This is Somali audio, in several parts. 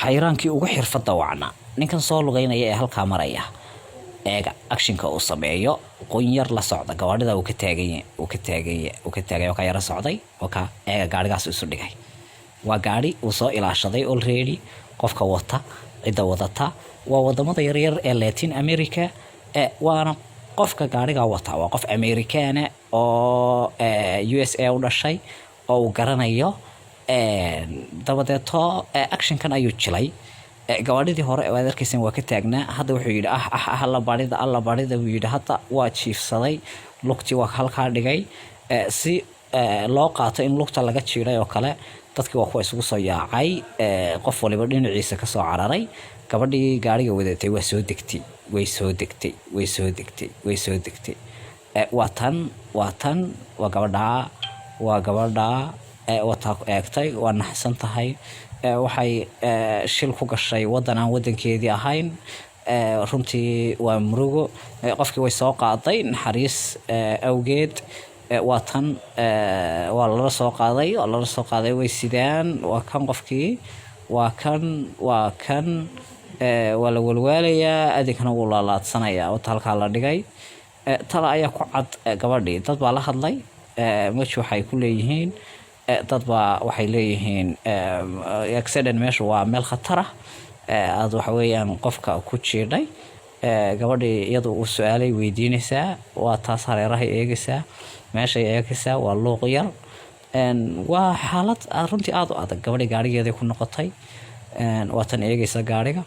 xayraankii ugu xirfadda wacna ninkan soo lugaynaya ee halkaa maraya eega actionka uu sameeyo qoonyar la socda gawaadhida uu ka taagay oo ka yara socday oo ka eega gaarigaas isu dhigay waa gaari uu soo ilaashaday already qofka wata cida wadata waa wadamada yaryar ee Latin America waana qofka gaariga wata waa qof American oo USA u dhashay oo garanayo dabadeeto actionkan ayuu jilay gawaadhidii hore ee adeerkiisan waa ka taagnaa hadda wuxuu yiri alla barida uu yiri hadda waa jiifsaday lugti waa halka dhigay si loo qaato in lugta laga jiiray oo kale dadkii waa kuwa isugu soo yaacay qof waliba dhinaciisa ka soo cararay gabadhii gaariga wadatay waa soo degtay waa tan waa gabadha wata eegtay waa naxsan tahay waxay shil ku gashay wadan aan wadankeedii ahayn runtii waa murugo qofkii way soo qaaday naxariis awgeed waa tan waa la soo qaaday way sidaan waa kan qofkii waa kan waa la walwalayaa adinkana wuu laalaadsanayaa oo halka la dhigay tala ayaa ku cad gabadhii dad baa la hadlay waxay ku leeyihiin dad baa waxay leeyihiin accident meesha waa meel khatar ah aad waxa weeyaan qofka ku jiidhay gabadhii iyadu uu su'aalay weydiinaysaa waa taas hareeraha eegaysaa meesha eegaysaa waa luuq yar waa xaalad runtii aad u adag gabadhii gaarigeedii ku noqotay waa tan eegaysa gaariga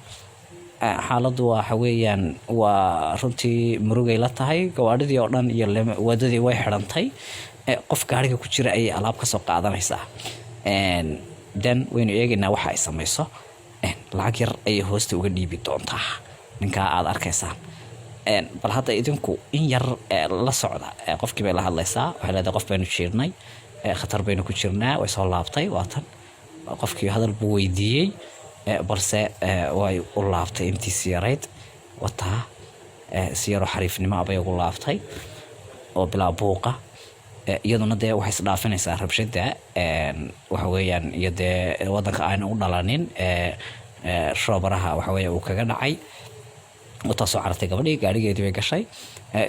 xaaladdu waxa weeyaan waa runtii murugay la tahay gawaadhidii oo dhan iyo wadadii way xidhantay qof gaariga ku jira ay alaab ka soo qaadanaysaa dan waynu eegaynaa waxa ay samayso lacag yar ay hoosta uga dhiibi doontaa ninka aad arkaysaan bal hadda idinku in yar la socda qofkii bay la hadlaysaa waxay leedahay qof baynu jiirnay khatar baynu ku jirnaa way soo laabtay waatan qofkii hadal buu weydiiyey balse way u laabtay intii siyarayd wataa siyaro xariifnimo bay ugu laabtay oo bilaa buuqa iyaduna dee waxay isdhaafinaysaa rabshada waxa weeyaan iyo dee wadanka aan u dhalanin shoobaraha waxa weeye uu kaga dhacay wata soo cartay gabadhii gaarigeedii bay gashay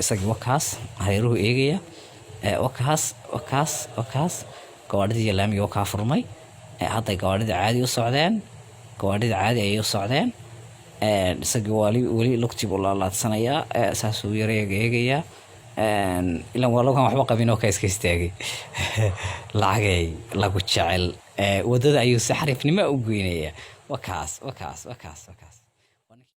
isagii wakaas hareeruhu eegaya wakaas gawaadhidii laamiga ka furmay hadda gawaadhida caadi u socdeen ayay u socdeen isagii wali lugtii buu laalaadsanayaa saasuu eegayaa ilan waa logan waxba qabin oo ka iska istaagay lacagay lagu jecel wadada ayuu si xariifnimo u geynaya wakaas